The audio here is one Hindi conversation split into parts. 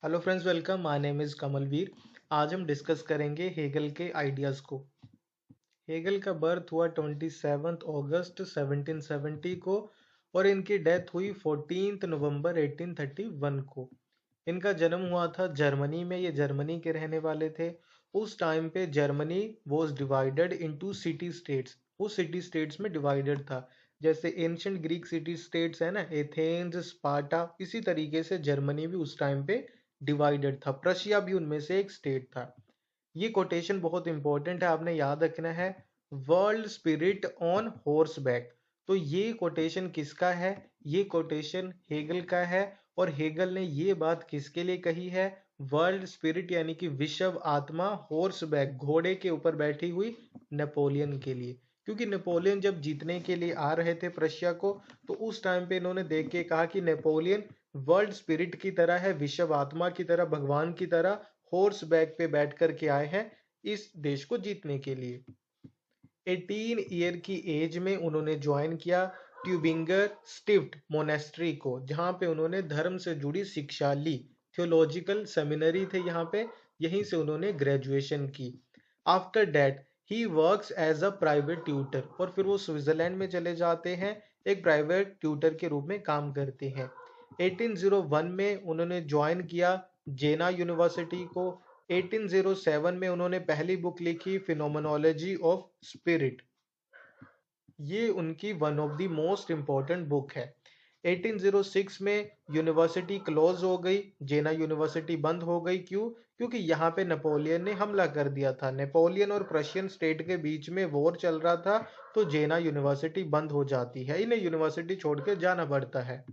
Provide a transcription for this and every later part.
Hello friends, welcome. My name is Kamalveer. आज हम डिस्कस करेंगे हेगल के आइडियाज़ को। हेगल का बर्थ हुआ 27 अगस्त 1770 को और इनकी डेथ हुई 14 नवंबर 1831 को। इनका जन्म हुआ था जर्मनी में। ये जर्मनी के रहने वाले थे। उस टाइम पे Germany was divided into city states. वो सिटी स्टेट्स में डिवाइडेड था। जैसे एंशियंट ग्रीक सिटी स्टेट्स है ना, एथेंस, स्पार्टा, इसी तरीके से जर्मनी भी उस टाइम पे डिवाइडेड था। प्रशिया भी उनमें से एक स्टेट था। ये कोटेशन बहुत इंपॉर्टेंट है, आपने याद रखना है। World spirit on horse back. तो ये कोटेशन किसका है? ये कोटेशन हेगल का है। और हेगल ने ये बात किसके लिए कही है? वर्ल्ड स्पिरिट यानी कि विश्व आत्मा हॉर्स बैक, घोड़े के ऊपर बैठी हुई, नेपोलियन के लिए। क्योंकि नेपोलियन जब जीतने के लिए आ रहे थे प्रशिया को, तो उस टाइम पे इन्होंने देख के कहा कि नेपोलियन वर्ल्ड स्पिरिट की तरह है, विश्व आत्मा की तरह, भगवान की तरह हॉर्स बैक पे बैठ कर के आए हैं इस देश को जीतने के लिए। 18 ईयर की एज में उन्होंने ज्वाइन किया ट्यूबिंगर स्टिफ्ट मोनेस्ट्री को, जहां पे उन्होंने धर्म से जुड़ी शिक्षा ली। थियोलॉजिकल सेमिनरी थे यहाँ पे। यहीं से उन्होंने ग्रेजुएशन की। After that he works as a private tutor, और फिर वो स्विट्जरलैंड में चले जाते हैं, एक प्राइवेट ट्यूटर के रूप में काम करते हैं। 1801 में उन्होंने ज्वाइन किया जेना यूनिवर्सिटी को। 1807 में उन्होंने पहली बुक लिखी फिनोमेनोलॉजी ऑफ स्पिरिट। ये उनकी one of the most important book है। 1806 में यूनिवर्सिटी क्लोज हो गई, जेना यूनिवर्सिटी बंद हो गई। क्यों? क्योंकि यहाँ पे नेपोलियन ने हमला कर दिया था। नेपोलियन और प्रशियन स्टेट के बीच में वॉर चल रहा था, तो जेना यूनिवर्सिटी बंद हो जाती है, इन्हें यूनिवर्सिटी छोड़ के जाना पड़ता है।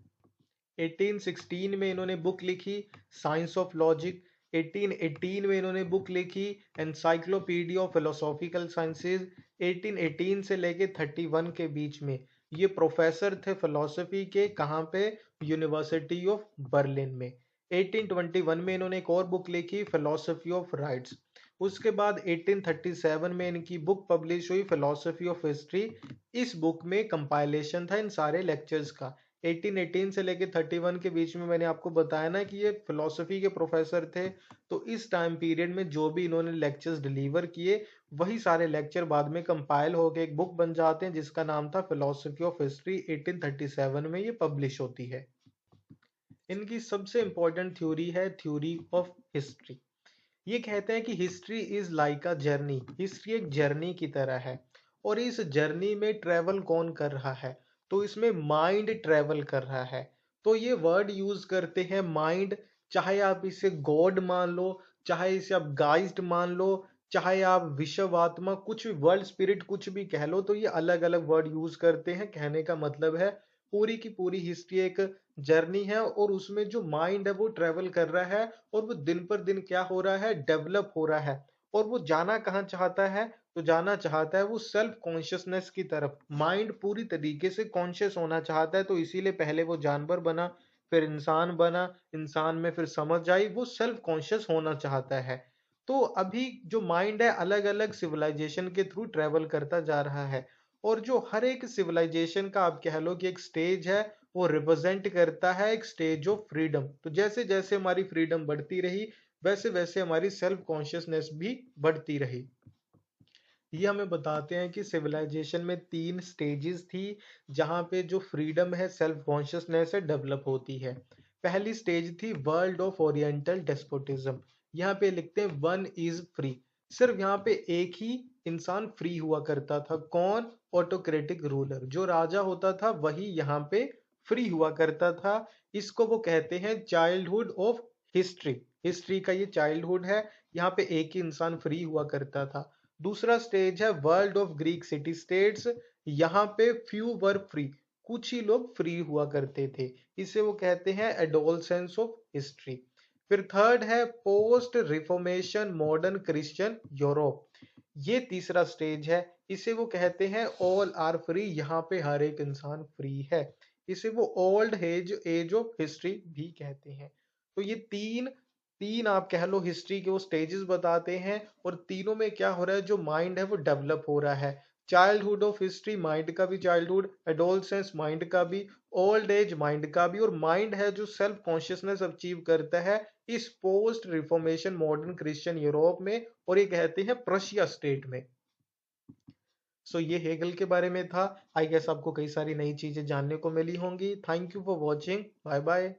1816 में इन्होंने बुक लिखी साइंस ऑफ लॉजिक। 1818 में इन्होंने बुक लिखी एनसाइक्लोपीडिया ऑफ फिलोसॉफिकल साइंसेज। 1818 से लेके 31 के बीच में ये प्रोफेसर थे फिलोसफी के। कहाँ पे? यूनिवर्सिटी ऑफ बर्लिन में। 1821 में इन्होंने एक और बुक लिखी फिलोसफी ऑफ राइट्स। उसके बाद 1837 में इनकी बुक पब्लिश हुई फिलोसफी ऑफ हिस्ट्री। इस बुक में कंपाइलेशन था इन सारे लेक्चर्स का। 1818 से लेके 31 के बीच में मैंने आपको बताया ना कि ये फिलोसफी के प्रोफेसर थे। तो इस टाइम पीरियड में जो भी इन्होंने लेक्चर्स डिलीवर किए, वही सारे लेक्चर बाद में कंपाइल होकर एक बुक बन जाते हैं, जिसका नाम था फिलोसफी ऑफ हिस्ट्री। 1837 में ये पब्लिश होती है। इनकी सबसे इंपॉर्टेंट थ्योरी है थ्योरी ऑफ हिस्ट्री। ये कहते हैं कि history is like a journey. History एक जर्नी की तरह है। और इस जर्नी में ट्रेवल कौन कर रहा है? तो इसमें माइंड ट्रेवल कर रहा है। तो ये वर्ड यूज करते हैं माइंड। चाहे आप इसे गॉड मान लो, चाहे इसे आप गाइस्ट मान लो, चाहे आप विश्व आत्मा, कुछ भी, वर्ल्ड स्पिरिट, कुछ भी कह लो, तो ये अलग अलग वर्ड यूज करते हैं। कहने का मतलब है पूरी की पूरी हिस्ट्री एक जर्नी है, और उसमें जो माइंड है वो ट्रेवल कर रहा है, और वो दिन पर दिन क्या हो रहा है? डेवलप हो रहा है। और वो जाना कहाँ चाहता है? तो जाना चाहता है वो सेल्फ कॉन्शियसनेस की तरफ। माइंड पूरी तरीके से कॉन्शियस होना चाहता है, तो इसीलिए पहले वो जानवर बना, फिर इंसान बना, इंसान में फिर समझ आई, वो सेल्फ कॉन्शियस होना चाहता है। तो अभी जो माइंड है अलग अलग सिविलाइजेशन के थ्रू ट्रेवल करता जा रहा है। और जो हर एक सिविलाइजेशन का आप कह लो कि एक स्टेज है, वो रिप्रेजेंट करता है एक स्टेज ऑफ फ्रीडम। तो जैसे जैसे हमारी फ्रीडम बढ़ती रही, वैसे वैसे हमारी सेल्फ कॉन्शियसनेस भी बढ़ती रही। ये हमें बताते हैं कि सिविलाइजेशन में 3 स्टेजेस थी, जहां पे जो फ्रीडम है, सेल्फ कॉन्शियसनेस है, डेवलप होती है। पहली स्टेज थी वर्ल्ड ऑफ ओरिएंटल डेस्पोटिज्म। यहाँ पे लिखते हैं वन इज फ्री। सिर्फ यहाँ पे एक ही इंसान फ्री हुआ करता था। कौन? ऑटोक्रेटिक रूलर, जो राजा होता था वही यहाँ पे फ्री हुआ करता था। इसको वो कहते हैं चाइल्डहुड ऑफ हिस्ट्री। हिस्ट्री का ये चाइल्डहुड है। यहाँ पे एक ही इंसान फ्री हुआ करता था। दूसरा स्टेज है world of Greek city states. यहाँ पे फ्यू वर फ्री, कुछ ही लोग फ्री हुआ करते थे। इसे वो कहते हैं एडोलसेंस ऑफ हिस्ट्री। फिर थर्ड है post reformation modern Christian Europe. ये तीसरा स्टेज है। इसे वो कहते हैं ऑल आर फ्री। यहाँ पे हर एक इंसान फ्री है। इसे वो old age age of history भी कहते हैं। तो ये तीन तीन आप कह लो हिस्ट्री के वो स्टेजेस बताते हैं। और तीनों में क्या हो रहा है? जो माइंड है वो डेवलप हो रहा है। चाइल्डहुड ऑफ हिस्ट्री, माइंड का भी चाइल्डहुड, एडोलसेंस माइंड का भी, ओल्ड एज माइंड का भी, और माइंड है जो सेल्फ कॉन्शियसनेस अचीव करता है इस post reformation modern Christian Europe में, और ये कहते हैं प्रशिया स्टेट में। सो ये हेगल के बारे में था। आई गेस आपको कई सारी नई चीजें जानने को मिली होंगी। Thank you for watching. Bye bye.